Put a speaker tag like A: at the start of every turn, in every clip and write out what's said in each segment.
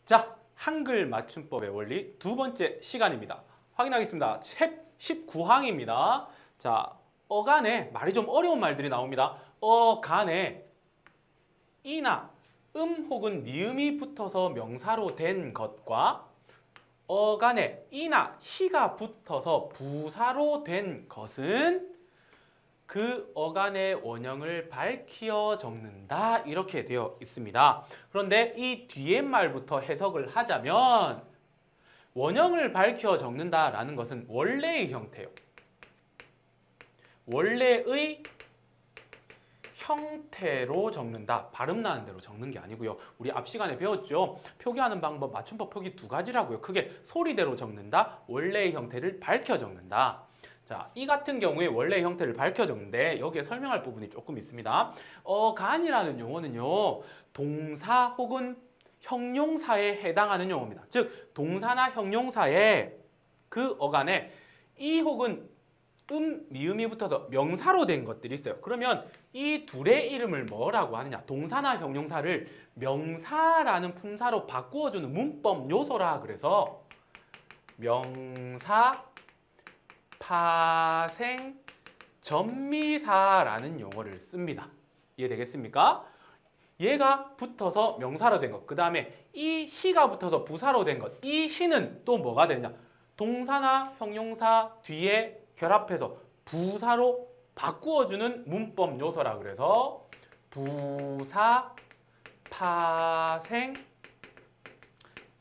A: 자, 한글 맞춤법의 원리 두 번째 시간입니다. 확인하겠습니다. 책 19항입니다. 자, 어간에 말이 좀 어려운 말들이 나옵니다. 어간에 이나 혹은 미음이 붙어서 명사로 된 것과 어간에 이나 희가 붙어서 부사로 된 것은 그 어간의 원형을 밝히어 적는다 이렇게 되어 있습니다. 그런데 이 뒤에 말부터 해석을 하자면 원형을 밝혀 적는다라는 것은 원래의 형태요. 원래의 형태로 적는다. 발음 나는 대로 적는 게 아니고요. 우리 앞 시간에 배웠죠. 표기하는 방법 맞춤법 표기 두 가지라고요. 크게 소리대로 적는다. 원래의 형태를 밝혀 적는다. 자, 이 같은 경우에 원래의 형태를 밝혀 적는데 여기에 설명할 부분이 조금 있습니다. 어간이라는 용어는요. 동사 혹은 형용사에 해당하는 용어입니다. 즉 동사나 형용사에 그 어간에 이 혹은 미음이 붙어서 명사로 된 것들이 있어요. 그러면 이 둘의 이름을 뭐라고 하느냐? 동사나 형용사를 명사라는 품사로 바꾸어주는 문법 요소라 그래서 명사, 파생, 전미사라는 용어를 씁니다. 이해되겠습니까? 얘가 붙어서 명사로 된 것, 그 다음에 이 희가 붙어서 부사로 된 것, 이 희는 또 뭐가 되느냐? 동사나 형용사 뒤에 결합해서 부사로 바꾸어주는 문법 요소라 그래서 부사, 파생,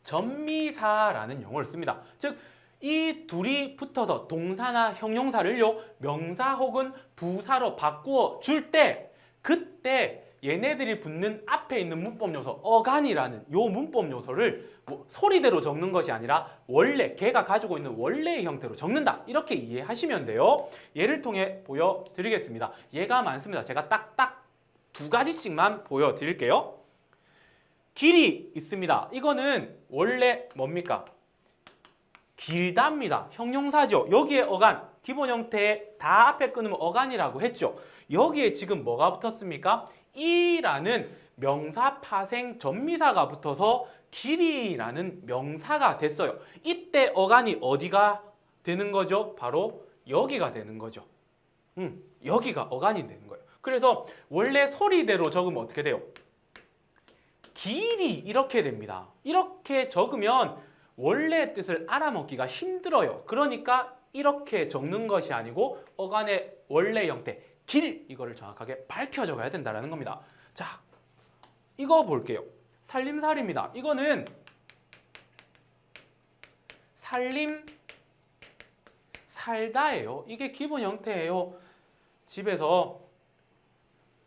A: 전미사라는 용어를 씁니다. 즉, 이 둘이 붙어서 동사나 형용사를요 명사 혹은 부사로 바꾸어 줄 때 그때 얘네들이 붙는 앞에 있는 문법 요소 어간이라는 요 문법 요소를 뭐 소리대로 적는 것이 아니라 원래 걔가 가지고 있는 원래의 형태로 적는다 이렇게 이해하시면 돼요. 예를 통해 보여드리겠습니다. 얘가 많습니다. 제가 딱딱 두 가지씩만 보여드릴게요. 길이 있습니다. 이거는 원래 뭡니까? 길답니다. 형용사죠. 여기에 어간, 기본 형태에 다 앞에 끊으면 어간이라고 했죠. 여기에 지금 뭐가 붙었습니까? 이라는 명사, 파생, 전미사가 붙어서 길이라는 명사가 됐어요. 이때 어간이 어디가 되는 거죠? 바로 여기가 되는 거죠. 여기가 어간이 되는 거예요. 그래서 원래 소리대로 적으면 어떻게 돼요? 길이 이렇게 됩니다. 이렇게 적으면 원래의 뜻을 알아먹기가 힘들어요. 그러니까 이렇게 적는 것이 아니고 어간의 원래 형태, 길 이거를 정확하게 밝혀 적어야 된다는 겁니다. 자, 이거 볼게요. 살림살이입니다. 이거는 살림, 살다예요. 이게 기본 형태예요. 집에서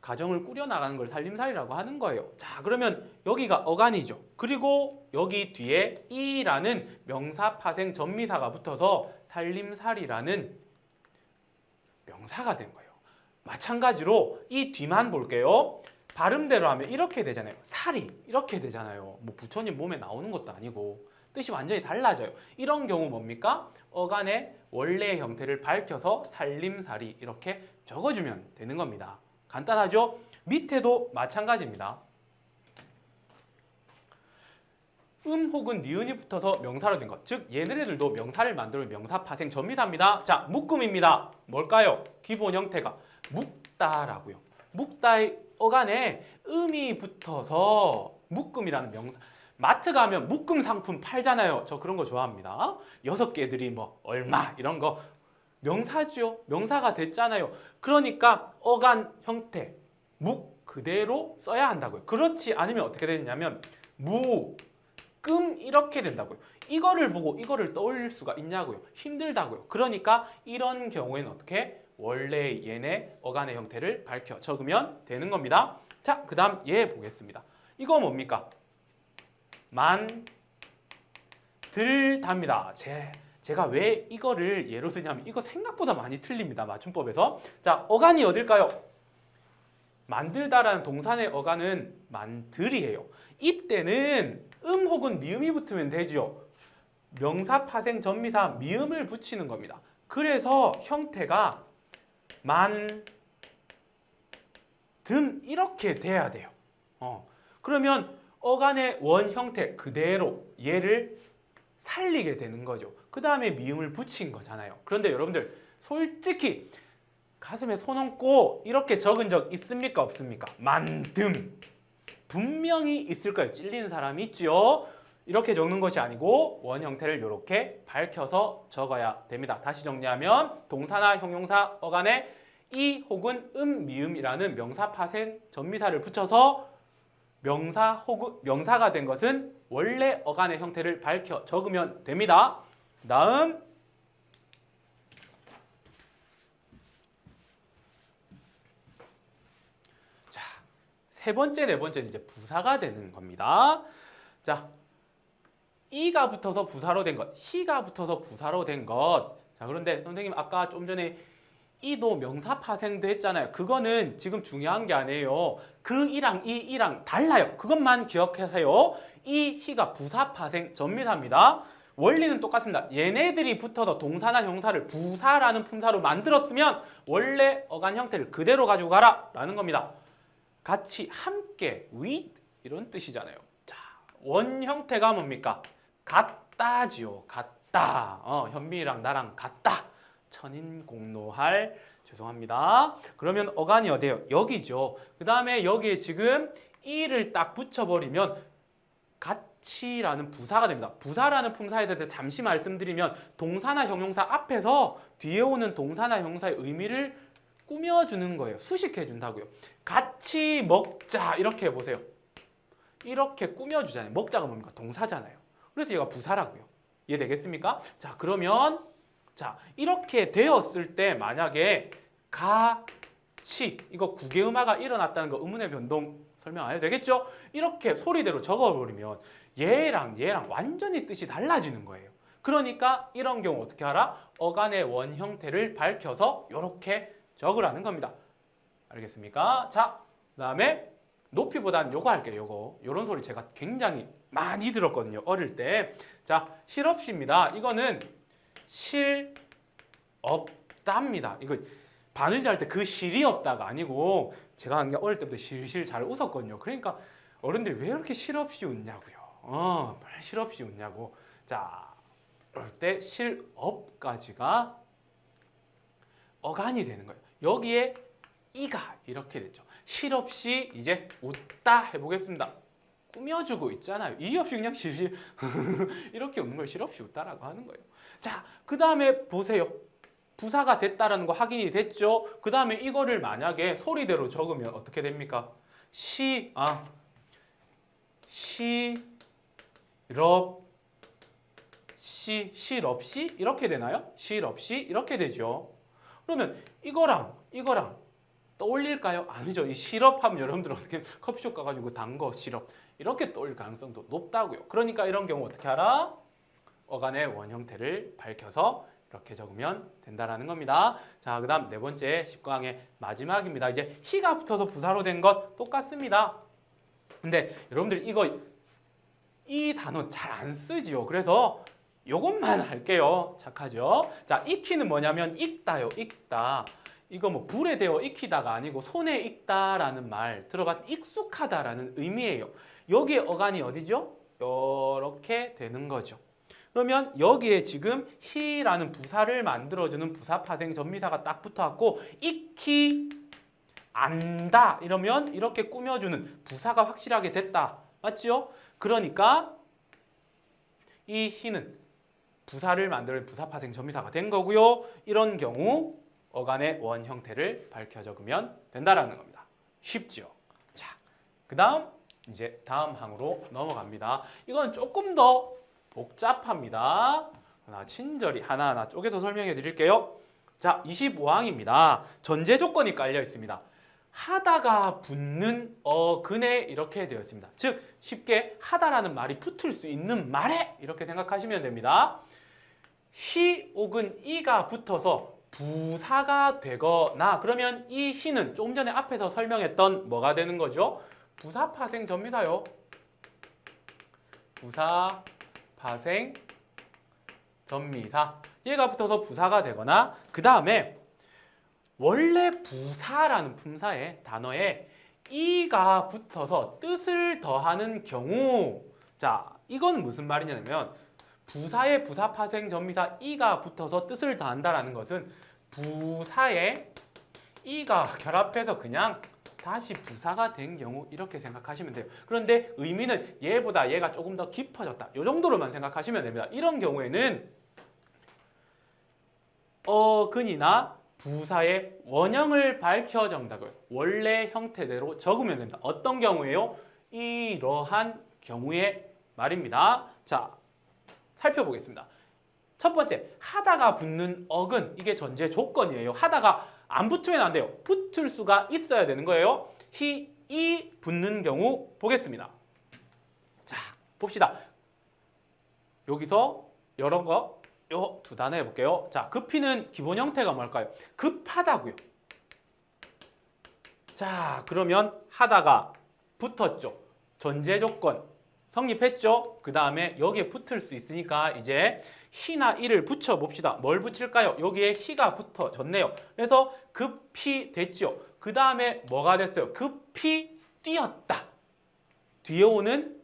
A: 가정을 꾸려나가는 걸 살림살이라고 하는 거예요. 자, 그러면 여기가 어간이죠. 그리고 여기 뒤에 이라는 명사, 파생, 전미사가 붙어서 살림살이라는 명사가 된 거예요. 마찬가지로 이 뒤만 볼게요. 발음대로 하면 이렇게 되잖아요. 살이 이렇게 되잖아요. 뭐 부처님 몸에 나오는 것도 아니고 뜻이 완전히 달라져요. 이런 경우 뭡니까? 어간의 원래의 형태를 밝혀서 살림살이 이렇게 적어주면 되는 겁니다. 간단하죠? 밑에도 마찬가지입니다. 혹은 니은이 붙어서 명사로 된 것. 즉 얘네들도 명사를 만들면 명사, 파생, 전미사입니다. 자, 묶음입니다. 뭘까요? 기본 형태가 묶다라고요. 묶다의 어간에 음이 붙어서 묶음이라는 명사. 마트 가면 묶음 상품 팔잖아요. 저 그런 거 좋아합니다. 6개들이 뭐 얼마 이런 거 명사죠. 명사가 됐잖아요. 그러니까 어간 형태, 묵 그대로 써야 한다고요. 그렇지 않으면 어떻게 되냐면 금 이렇게 된다고요. 이거를 보고 이거를 떠올릴 수가 있냐고요. 힘들다고요. 그러니까 이런 경우에는 어떻게? 원래 얘네 어간의 형태를 밝혀 적으면 되는 겁니다. 자, 그 다음 얘 보겠습니다. 이거 뭡니까? 만들답니다. 제가 왜 이거를 예로 드냐면 이거 생각보다 많이 틀립니다. 맞춤법에서. 자, 어간이 어딜까요? 만들다라는 동사의 어간은 만들이에요. 이때는 혹은 미음이 붙으면 되죠. 명사, 파생, 전미사, 미음을 붙이는 겁니다. 그래서 형태가 만듬 이렇게 돼야 돼요. 그러면 어간의 원 형태 그대로 얘를 살리게 되는 거죠. 그 다음에 미음을 붙인 거잖아요. 그런데 여러분들 솔직히 가슴에 손 얹고 이렇게 적은 적 있습니까? 없습니까? 만듦. 분명히 있을 거예요. 찔리는 사람이 있죠. 이렇게 적는 것이 아니고 원 형태를 이렇게 밝혀서 적어야 됩니다. 다시 정리하면 동사나 형용사 어간에 이 혹은 미음이라는 명사 파생 전미사를 붙여서 명사 혹은 명사가 된 것은 원래 어간의 형태를 밝혀 적으면 됩니다. 다음 자, 세 번째, 네 번째는 이제 부사가 되는 겁니다. 자, 이가 붙어서 부사로 된 것, 히가 붙어서 부사로 된 것. 자, 그런데 선생님 아까 좀 전에 이도 명사 파생도 했잖아요. 그거는 지금 중요한 게 아니에요. 그 이랑 이랑 달라요. 그것만 기억하세요. 이 히가 부사 파생 전미사입니다. 원리는 똑같습니다. 얘네들이 붙어서 동사나 형사를 부사라는 품사로 만들었으면 원래 어간 형태를 그대로 가지고 가라 라는 겁니다. 같이 함께 with 이런 뜻이잖아요. 자, 원 형태가 뭡니까? 같다지요. 같다. 현빈이랑 나랑 같다. 천인공노할 죄송합니다. 그러면 어간이 어디예요? 여기죠. 그 다음에 여기에 지금 이를 딱 붙여버리면 같이라는 부사가 됩니다. 부사라는 품사에 대해서 잠시 말씀드리면 동사나 형용사 앞에서 뒤에 오는 동사나 형용사의 의미를 꾸며주는 거예요. 수식해준다고요. 같이 먹자 이렇게 해보세요. 이렇게 꾸며주잖아요. 먹자가 뭡니까? 동사잖아요. 그래서 얘가 부사라고요. 이해되겠습니까? 자, 그러면 자, 이렇게 되었을 때 만약에 같이 이거 구개음화가 일어났다는 거 의문의 변동 설명 안 해도 되겠죠? 이렇게 소리대로 적어버리면 얘랑 완전히 뜻이 달라지는 거예요. 그러니까 이런 경우 어떻게 하라? 어간의 원 형태를 밝혀서 이렇게 적으라는 겁니다. 알겠습니까? 자, 그 다음에 높이보다는 요거 할게요. 요런 소리 제가 굉장히 많이 들었거든요. 어릴 때. 자, 실없이입니다. 이거는 실 없답니다. 이거 바느질 할 때 그 실이 없다가 아니고 제가 한 게 어릴 때부터 실실 잘 웃었거든요. 그러니까 어른들이 왜 이렇게 실없이 웃냐고요. 실없이 웃냐고. 자, 그럴 때 실업까지가 어간이 되는 거예요. 여기에 이가 이렇게 되죠. 실없이 이제 웃다 해보겠습니다. 꾸며주고 있잖아요. 이 없이 그냥 실실 이렇게 웃는 걸 실없이 웃다라고 하는 거예요. 자, 그 다음에 보세요. 부사가 됐다라는 거 확인이 됐죠? 그 다음에 이거를 만약에 소리대로 적으면 어떻게 됩니까? 실없이 이렇게 되나요? 실없이 이렇게 되죠. 그러면 이거랑 떠올릴까요? 아니죠. 이 시럽하면 여러분들 어떻게 커피숍 가가지고 단 거 시럽 이렇게 떠올릴 가능성도 높다고요. 그러니까 이런 경우 어떻게 하라? 어간의 원 형태를 밝혀서 이렇게 적으면 된다라는 겁니다. 자, 그 다음 네 번째 10강의 마지막입니다. 이제 히가 붙어서 부사로 된 것 똑같습니다. 근데 여러분들 이 단어 잘 안 쓰지요. 그래서 요것만 할게요. 착하죠? 자, 익히는 뭐냐면 익다요. 익다. 이거 뭐 불에 데워 익히다가 아니고 손에 익다라는 말 들어봤 익숙하다라는 의미예요. 여기에 어간이 어디죠? 이렇게 되는 거죠. 그러면 여기에 지금 히라는 부사를 만들어주는 부사 파생 전미사가 딱 붙어갖고 익히 안다 이러면 이렇게 꾸며주는 부사가 확실하게 됐다. 맞죠? 그러니까 이 히는 부사를 만드는 부사 파생 전미사가 된 거고요. 이런 경우 어간의 원 형태를 밝혀 적으면 된다라는 겁니다. 쉽죠? 자, 그 다음 이제 다음 항으로 넘어갑니다. 이건 조금 더 복잡합니다. 친절히 하나하나 쪼개서 설명해 드릴게요. 자, 25항입니다. 전제 조건이 깔려 있습니다. 하다가 붙는 어근에 이렇게 되어 있습니다. 즉 쉽게 하다라는 말이 붙을 수 있는 말에 이렇게 생각하시면 됩니다. 히 혹은 이가 붙어서 부사가 되거나 그러면 이 히는 조금 전에 앞에서 설명했던 뭐가 되는 거죠? 부사 파생 전미사요. 부사 파생 전미사. 얘가 붙어서 부사가 되거나 그 다음에 원래 부사라는 품사의 단어에 이가 붙어서 뜻을 더하는 경우, 자, 이건 무슨 말이냐면 부사에 부사 파생 전미사 이가 붙어서 뜻을 더한다라는 것은 부사에 이가 결합해서 그냥 다시 부사가 된 경우 이렇게 생각하시면 돼요. 그런데 의미는 얘보다 얘가 조금 더 깊어졌다. 이 정도로만 생각하시면 됩니다. 이런 경우에는 어근이나 부사의 원형을 밝혀 적는다고요. 원래 형태대로 적으면 됩니다. 어떤 경우에요? 이러한 경우의 말입니다. 자, 살펴보겠습니다. 첫 번째, 하다가 붙는 어근, 이게 전제 조건이에요. 하다가 안 붙으면 안 돼요. 붙을 수가 있어야 되는 거예요. 이 붙는 경우 보겠습니다. 자, 봅시다. 여기서 여러 거, 요 두 단어 해볼게요. 자, 급히는 기본 형태가 뭘까요? 급하다고요. 자, 그러면 하다가 붙었죠. 전제 조건 성립했죠. 그 다음에 여기에 붙을 수 있으니까 이제 히나 이를 붙여 봅시다. 뭘 붙일까요? 여기에 히가 붙어졌네요. 그래서 급히 됐죠. 그 다음에 뭐가 됐어요? 급히 뛰었다. 뒤에 오는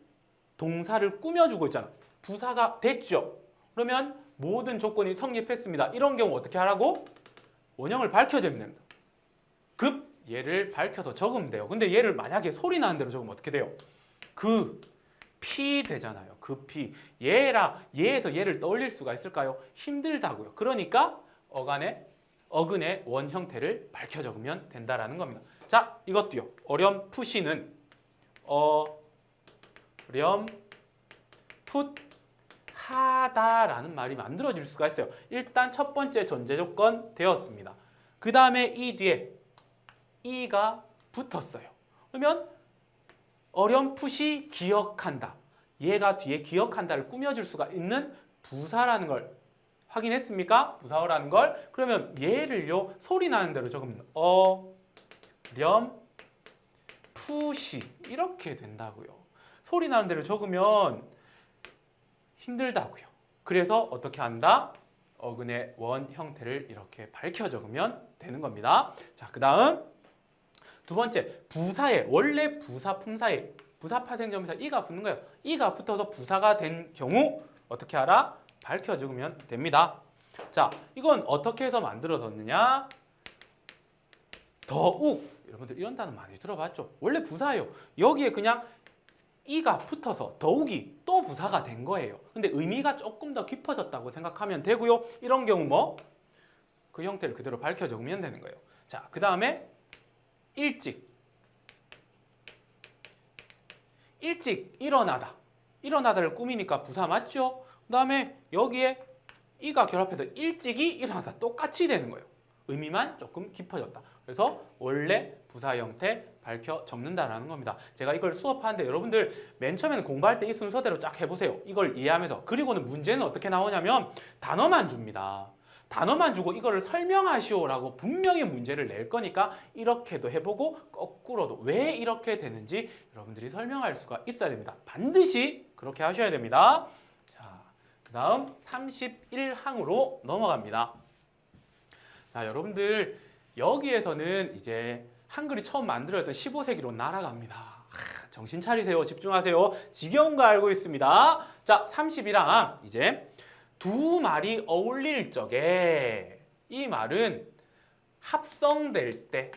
A: 동사를 꾸며주고 있잖아. 부사가 됐죠. 그러면 모든 조건이 성립했습니다. 이런 경우 어떻게 하라고? 원형을 밝혀주면 됩니다. 급 얘를 밝혀서 적으면 돼요. 근데 얘를 만약에 소리 나는 대로 적으면 어떻게 돼요? 피 되잖아요. 피. 얘에서 얘를 떠올릴 수가 있을까요? 힘들다고요. 그러니까 어근의 원 형태를 밝혀 적으면 된다라는 겁니다. 자, 이것도요. 어렴풋이는 어렴풋하다라는 말이 만들어질 수가 있어요. 일단 첫 번째 전제 조건 되었습니다. 그 다음에 이 뒤에 이가 붙었어요. 그러면 어렴풋이 기억한다. 얘가 뒤에 기억한다를 꾸며줄 수가 있는 부사라는 걸 확인했습니까? 부사어라는 걸. 그러면 얘를요 소리 나는 대로 적으면 어렴풋이 이렇게 된다고요. 소리 나는 대로 적으면 힘들다고요. 그래서 어떻게 한다? 어근의 원 형태를 이렇게 밝혀 적으면 되는 겁니다. 자, 그 다음 두 번째, 부사에 원래 부사 품사에 부사 파생 전미사 이가 붙는 거예요. 이가 붙어서 부사가 된 경우 어떻게 하라? 밝혀 적으면 됩니다. 자, 이건 어떻게 해서 만들어졌느냐? 더욱 여러분들 이런 단어 많이 들어봤죠? 원래 부사예요. 여기에 그냥 이가 붙어서 더욱이 또 부사가 된 거예요. 근데 의미가 조금 더 깊어졌다고 생각하면 되고요. 이런 경우 뭐? 그 형태를 그대로 밝혀 적으면 되는 거예요. 자, 그 다음에 일찍 일어나다. 일어나다를 꾸미니까 부사 맞죠? 그 다음에 여기에 이가 결합해서 일찍이 일어나다 똑같이 되는 거예요. 의미만 조금 깊어졌다. 그래서 원래 부사 형태 밝혀 적는다라는 겁니다. 제가 이걸 수업하는데 여러분들 맨 처음에는 공부할 때 이 순서대로 쫙 해보세요. 이걸 이해하면서. 그리고는 문제는 어떻게 나오냐면 단어만 줍니다. 단어만 주고 이거를 설명하시오라고 분명히 문제를 낼 거니까 이렇게도 해보고 거꾸로도 왜 이렇게 되는지 여러분들이 설명할 수가 있어야 됩니다. 반드시 그렇게 하셔야 됩니다. 자, 그 다음 31항으로 넘어갑니다. 자, 여러분들 여기에서는 이제 한글이 처음 만들어졌던 15세기로 날아갑니다. 정신 차리세요. 집중하세요. 지겨운 거 알고 있습니다. 자, 31항 이제 두 말이 어울릴 적에 이 말은 합성될 때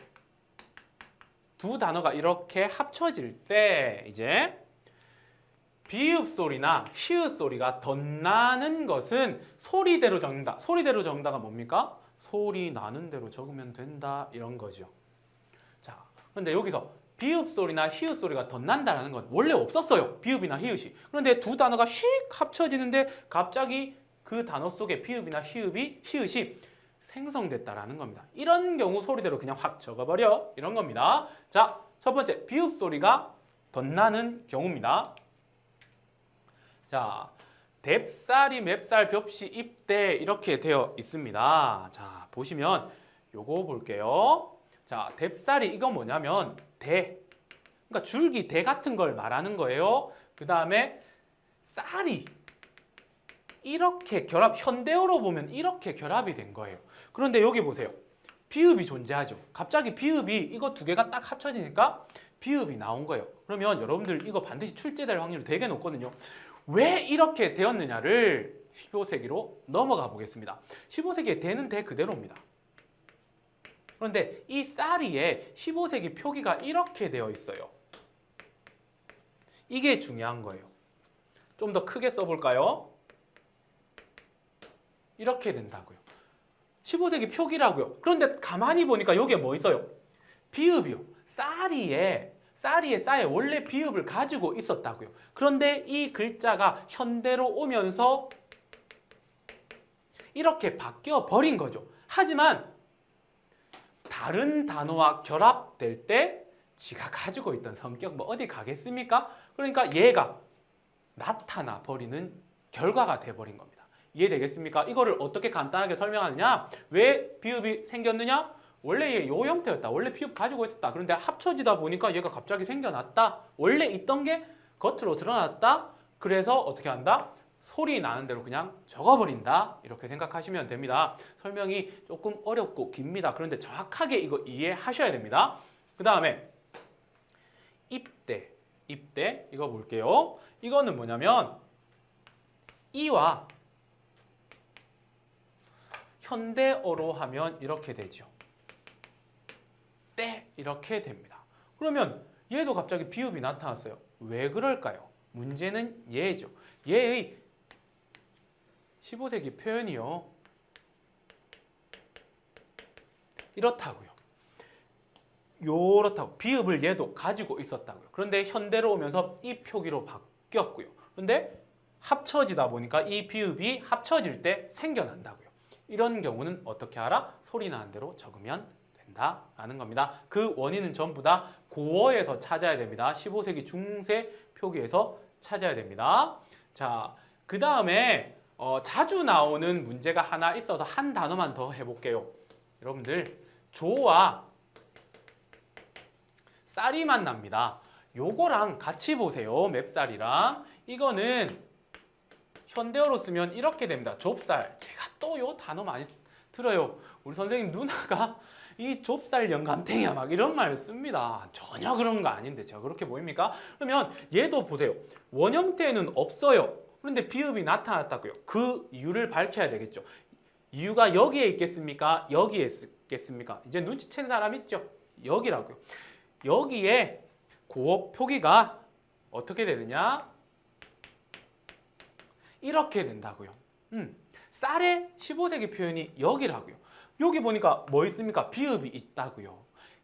A: 두 단어가 이렇게 합쳐질 때 이제 비읍 소리나 히읗 소리가 덧나는 것은 소리대로 적는다. 소리대로 적는다가 뭡니까? 소리 나는 대로 적으면 된다 이런 거죠. 자, 그런데 여기서 비읍 소리나 히읗 소리가 덧난다라는 건 원래 없었어요. 비읍이나 히읗이. 그런데 두 단어가 휙 합쳐지는데 갑자기 그 단어 속에 비읍이나 히읗이 생성됐다라는 겁니다. 이런 경우 소리대로 그냥 확 적어버려. 이런 겁니다. 자, 첫 번째 비읍 소리가 덧나는 경우입니다. 자, 뎁살이 맵살 벽시 입대 이렇게 되어 있습니다. 자, 보시면 요거 볼게요. 자, 뎁살이 이건 뭐냐면 그러니까 줄기 대 같은 걸 말하는 거예요. 그 다음에 쌀이 이렇게 현대어로 보면 이렇게 결합이 된 거예요. 그런데 여기 보세요. 비읍이 존재하죠. 갑자기 비읍이 이거 두 개가 딱 합쳐지니까 비읍이 나온 거예요. 그러면 여러분들 이거 반드시 출제될 확률이 되게 높거든요. 왜 이렇게 되었느냐를 15세기로 넘어가 보겠습니다. 15세기에 대는 대 그대로입니다. 그런데 이 쌀이에 15세기 표기가 이렇게 되어 있어요. 이게 중요한 거예요. 좀 더 크게 써볼까요? 이렇게 된다고요. 15세기 표기라고요. 그런데 가만히 보니까 여기에 뭐 있어요? 비읍이요. 쌀이에 원래 비읍을 가지고 있었다고요. 그런데 이 글자가 현대로 오면서 이렇게 바뀌어 버린 거죠. 하지만 다른 단어와 결합될 때 지가 가지고 있던 성격 뭐 어디 가겠습니까? 그러니까 얘가 나타나 버리는 결과가 돼 버린 겁니다. 이해되겠습니까? 이거를 어떻게 간단하게 설명하느냐? 왜 비읍이 생겼느냐? 원래 얘 요 형태였다. 원래 비읍 가지고 있었다. 그런데 합쳐지다 보니까 얘가 갑자기 생겨났다. 원래 있던 게 겉으로 드러났다. 그래서 어떻게 한다? 소리 나는 대로 그냥 적어버린다. 이렇게 생각하시면 됩니다. 설명이 조금 어렵고 깁니다. 그런데 정확하게 이거 이해하셔야 됩니다. 그 다음에 입대 이거 볼게요. 이거는 뭐냐면 이와 현대어로 하면 이렇게 되죠. 때 이렇게 됩니다. 그러면 얘도 갑자기 비읍이 나타났어요. 왜 그럴까요? 문제는 얘죠. 얘의 15세기 표현이요. 이렇다고요. 요렇다고. 비읍을 얘도 가지고 있었다고요. 그런데 현대로 오면서 이 표기로 바뀌었고요. 그런데 합쳐지다 보니까 이 비읍이 합쳐질 때 생겨난다고요. 이런 경우는 어떻게 하라? 소리 나는 대로 적으면 된다라는 겁니다. 그 원인은 전부 다 고어에서 찾아야 됩니다. 15세기 중세 표기에서 찾아야 됩니다. 자, 그 다음에 자주 나오는 문제가 하나 있어서 한 단어만 더 해볼게요. 여러분들 조와 쌀이 만납니다. 요거랑 같이 보세요. 맵쌀이랑. 이거는 현대어로 쓰면 이렇게 됩니다. 좁쌀. 제가 또 요 단어 많이 들어요. 우리 선생님 누나가 이 좁쌀 영감탱이야 막 이런 말 씁니다. 전혀 그런 거 아닌데 제가 그렇게 보입니까? 그러면 얘도 보세요. 원형태는 없어요. 그런데 비읍이 나타났다고요. 그 이유를 밝혀야 되겠죠. 이유가 여기에 있겠습니까? 여기에 있겠습니까? 이제 눈치챈 사람 있죠? 여기라고요. 여기에 고어 표기가 어떻게 되느냐? 이렇게 된다고요. 쌀의 15세기 표현이 여기라고요. 여기 보니까 뭐 있습니까? 비읍이 있다고요.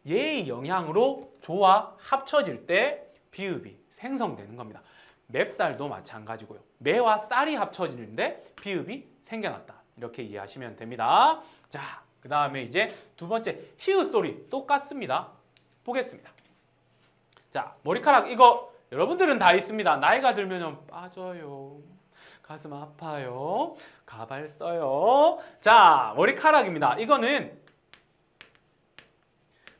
A: 얘의 영향으로 조와 합쳐질 때 비읍이 생성되는 겁니다. 맵쌀도 마찬가지고요. 매와 쌀이 합쳐지는데 비읍이 생겨났다. 이렇게 이해하시면 됩니다. 자, 그 다음에 이제 두 번째 히읗 소리 똑같습니다. 보겠습니다. 자, 머리카락 이거 여러분들은 다 있습니다. 나이가 들면 빠져요. 가슴 아파요. 가발 써요. 자, 머리카락입니다. 이거는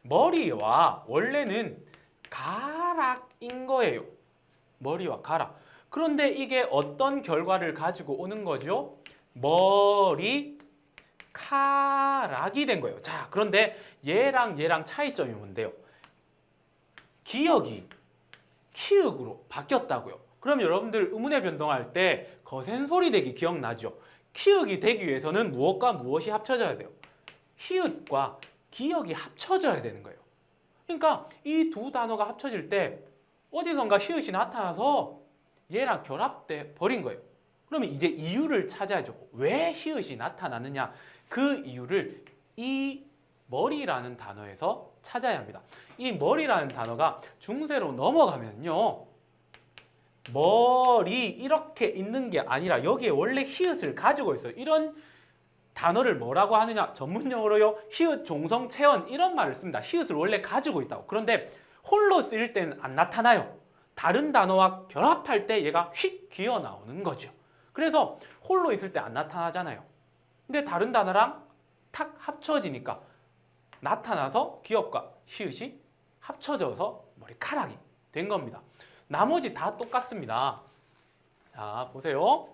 A: 머리와 원래는 가락인 거예요. 머리와 가락. 그런데 이게 어떤 결과를 가지고 오는 거죠? 머리카락이 된 거예요. 자, 그런데 얘랑 차이점이 뭔데요? 기역이 키읔으로 바뀌었다고요. 그럼 여러분들 의문의 변동할 때 거센 소리 되기 기억나죠? 키읔이 되기 위해서는 무엇과 무엇이 합쳐져야 돼요? 히읗과 기역이 합쳐져야 되는 거예요. 그러니까 이 두 단어가 합쳐질 때 어디선가 히읗이 나타나서 얘랑 결합돼 버린 거예요. 그러면 이제 이유를 찾아야죠. 왜 히읗이 나타나느냐? 그 이유를 이 머리라는 단어에서 찾아야 합니다. 이 머리라는 단어가 중세로 넘어가면요. 머리 이렇게 있는 게 아니라 여기에 원래 히읗을 가지고 있어요. 이런 단어를 뭐라고 하느냐? 전문용어로요. 히읗 종성 체언 이런 말을 씁니다. 히읗을 원래 가지고 있다고. 그런데 홀로 쓰일 때는 안 나타나요. 다른 단어와 결합할 때 얘가 휙 기어 나오는 거죠. 그래서 홀로 있을 때 안 나타나잖아요. 근데 다른 단어랑 탁 합쳐지니까 나타나서 기역과 히읗이 합쳐져서 머리카락이 된 겁니다. 나머지 다 똑같습니다. 자, 보세요.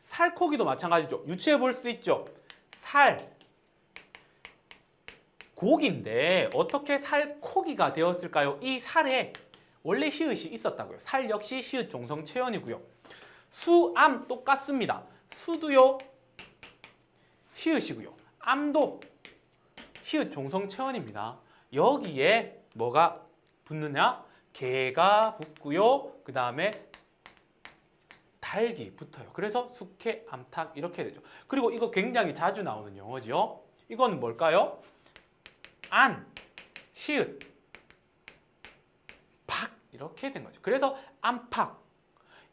A: 살코기도 마찬가지죠. 유추해 볼 수 있죠. 살, 고기인데 어떻게 살코기가 되었을까요? 이 살에 원래 히읗이 있었다고요. 살 역시 히읗 종성 체언이고요. 수, 암 똑같습니다. 수도요 히읗이고요. 암도 히읗 종성 체언입니다. 여기에 뭐가 붙느냐? 개가 붙고요. 그 다음에 달기 붙어요. 그래서 숙회, 암탉 이렇게 되죠. 그리고 이거 굉장히 자주 나오는 용어죠. 이건 뭘까요? 안, 히읗, 팍 이렇게 된 거죠. 그래서 안팎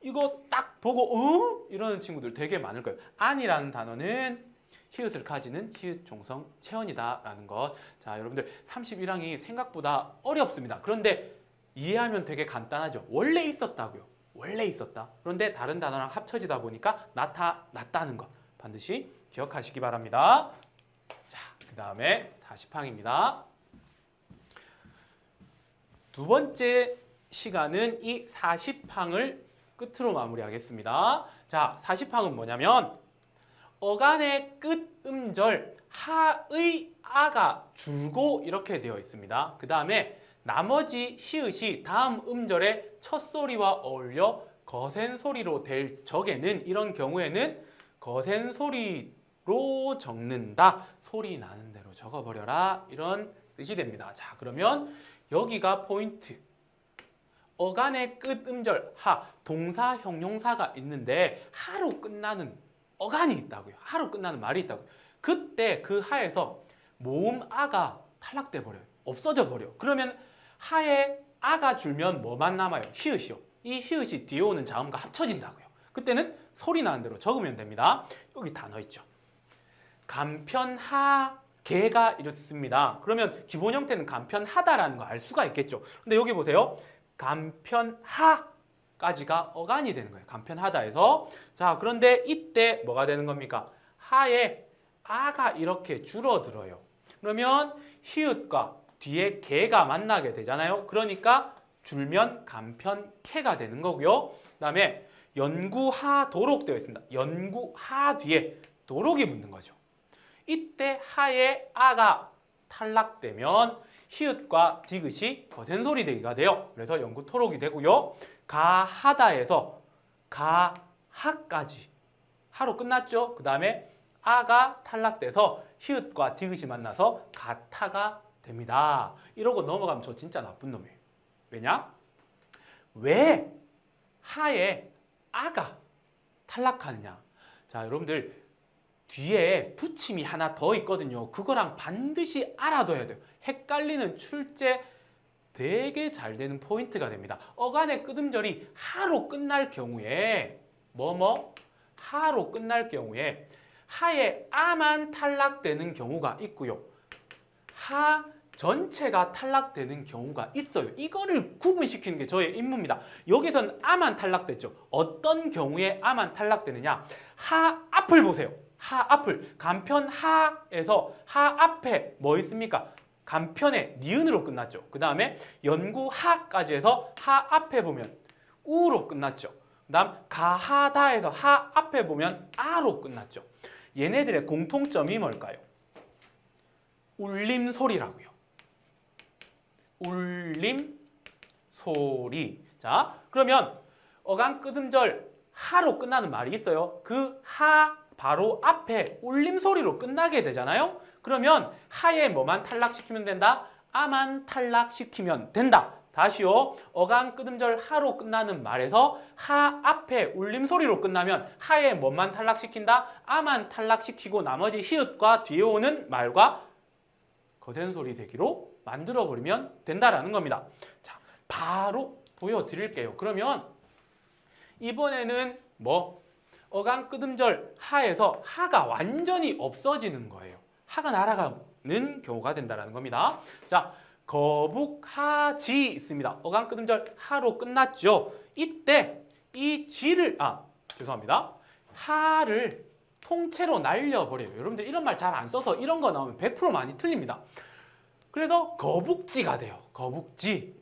A: 이거 딱 보고 이러는 친구들 되게 많을 거예요. 안이라는 단어는 히읗을 가지는 히읗 종성 체언이다라는 것. 자, 여러분들 31항이 생각보다 어렵습니다. 그런데 이해하면 되게 간단하죠. 원래 있었다고요. 원래 있었다. 그런데 다른 단어랑 합쳐지다 보니까 나타났다는 것 반드시 기억하시기 바랍니다. 자, 그 다음에 40항입니다. 두 번째 시간은 이 40항을 끝으로 마무리하겠습니다. 자, 40항은 뭐냐면 어간의 끝 음절 하의 아가 줄고 이렇게 되어 있습니다. 그 다음에 나머지 히읗이 다음 음절의 첫 소리와 어울려 거센 소리로 될 적에는 이런 경우에는 거센 소리로 적는다. 소리 나는 대로 적어버려라. 이런 뜻이 됩니다. 자, 그러면 여기가 포인트. 어간의 끝 음절 하, 동사, 형용사가 있는데 하로 끝나는 어간이 있다고요. 하로 끝나는 말이 있다고요. 그때 그 하에서 모음 아가 탈락돼 버려요. 없어져 버려. 그러면 하에 아가 줄면 뭐만 남아요? 히읗이요. 이 히읗이 뒤에 오는 자음과 합쳐진다고요. 그때는 소리 나는 대로 적으면 됩니다. 여기 단어 있죠. 간편하 개가 이렇습니다. 그러면 기본 형태는 간편하다라는 거 알 수가 있겠죠. 근데 여기 보세요. 간편하까지가 어간이 되는 거예요. 간편하다에서. 자, 그런데 이때 뭐가 되는 겁니까? 하에 아가 이렇게 줄어들어요. 그러면 히읗과 뒤에 개가 만나게 되잖아요. 그러니까 줄면 간편케가 되는 거고요. 그 다음에 연구하도록 되어 있습니다. 연구하 뒤에 도록이 붙는 거죠. 이때 하에 아가 탈락되면 히읗과 디귿이 거센 소리 되기가 돼요. 그래서 연구토록이 되고요. 가하다에서 가하까지 하로 끝났죠. 그 다음에 아가 탈락돼서 히읗과 디귿이 만나서 가타가 됩니다. 이러고 넘어가면 저 진짜 나쁜 놈이에요. 왜냐? 왜 하에 아가 탈락하느냐? 자, 여러분들 뒤에 붙임이 하나 더 있거든요. 그거랑 반드시 알아둬야 돼요. 헷갈리는 출제 되게 잘 되는 포인트가 됩니다. 어간의 끝음절이 하로 끝날 경우에 하로 끝날 경우에 하에 아만 탈락되는 경우가 있고요. 하 전체가 탈락되는 경우가 있어요. 이거를 구분시키는 게 저의 임무입니다. 여기서는 아만 탈락됐죠. 어떤 경우에 아만 탈락되느냐? 하 앞을 보세요. 하 앞을. 간편 하에서 하 앞에 뭐 있습니까? 간편에 니은으로 끝났죠. 그 다음에 연구 하까지 해서 하 앞에 보면 우로 끝났죠. 그 다음 가하다에서 하 앞에 보면 아로 끝났죠. 얘네들의 공통점이 뭘까요? 울림 소리라고요. 울림 소리. 자, 그러면 어간 끝음절 하로 끝나는 말이 있어요. 그 하 바로 앞에 울림 소리로 끝나게 되잖아요. 그러면 하에 뭐만 탈락시키면 된다? 아만 탈락시키면 된다. 다시요. 어간 끝음절 하로 끝나는 말에서 하 앞에 울림 소리로 끝나면 하에 뭐만 탈락시킨다? 아만 탈락시키고 나머지 히읗과 뒤에 오는 말과 거센 소리 되기로 만들어버리면 된다라는 겁니다. 자, 바로 보여드릴게요. 그러면 이번에는 어간 끝음절 하에서 하가 완전히 없어지는 거예요. 하가 날아가는 경우가 된다는 겁니다. 자, 거북하지 있습니다. 어간 끝음절 하로 끝났죠. 이때 이 지를 죄송합니다. 하를 통째로 날려버려요. 여러분들 이런 말 잘 안 써서 이런 거 나오면 100% 많이 틀립니다. 그래서 거북지가 돼요. 거북지.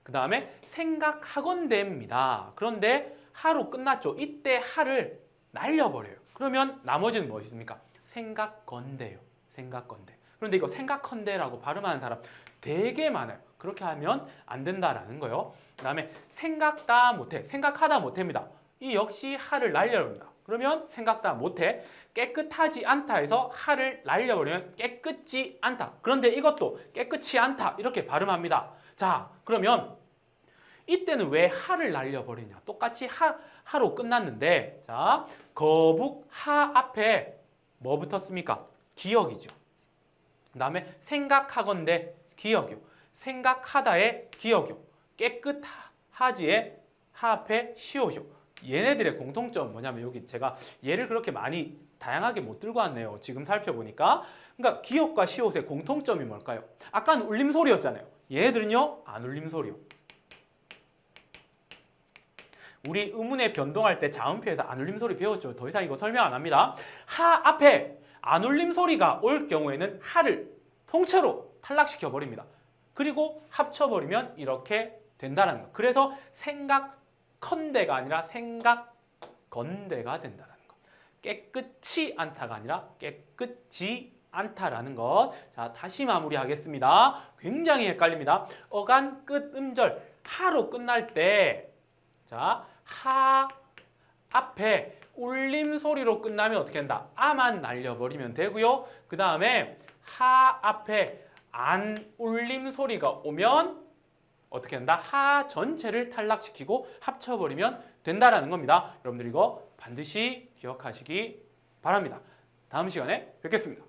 A: 그 다음에 생각하건대입니다. 그런데 하로 끝났죠. 이때 하를 날려버려요. 그러면 나머지는 무엇이 있습니까? 생각건대요. 생각건대. 그런데 이거 생각건대라고 발음하는 사람 되게 많아요. 그렇게 하면 안 된다라는 거예요. 그 다음에 생각다 못해, 생각하다 못해입니다. 이 역시 하를 날려버립니다. 그러면 생각다 못해, 깨끗하지 않다에서 하를 날려버리면 깨끗지 않다. 그런데 이것도 깨끗이 않다 이렇게 발음합니다. 자, 그러면 이때는 왜 하를 날려버리냐? 똑같이 하로 끝났는데, 자, 거북 하 앞에 뭐 붙었습니까? 기역이죠. 그 다음에 생각하건대 기역이요. 생각하다의 기역이요. 깨끗하지의 하 앞에 시오죠. 얘네들의 공통점은 뭐냐면 여기 제가 얘를 그렇게 많이 다양하게 못 들고 왔네요. 지금 살펴보니까. 그러니까 기역과 시옷의 공통점이 뭘까요? 아까는 울림소리였잖아요. 얘네들은요, 안 울림소리요. 우리 의문의 변동할 때 자음표에서 안 울림 소리 배웠죠. 더 이상 이거 설명 안 합니다. 하 앞에 안 울림 소리가 올 경우에는 하를 통째로 탈락시켜 버립니다. 그리고 합쳐버리면 이렇게 된다는 거. 그래서 생각컨대가 아니라 생각건대가 된다는 거. 깨끗이 않다가 아니라 깨끗지 않다라는 것. 자, 다시 마무리하겠습니다. 굉장히 헷갈립니다. 어간 끝 음절 하로 끝날 때, 자, 하 앞에 울림 소리로 끝나면 어떻게 된다? 아만 날려버리면 되고요. 그 다음에 하 앞에 안 울림 소리가 오면 어떻게 된다? 하 전체를 탈락시키고 합쳐버리면 된다라는 겁니다. 여러분들 이거 반드시 기억하시기 바랍니다. 다음 시간에 뵙겠습니다.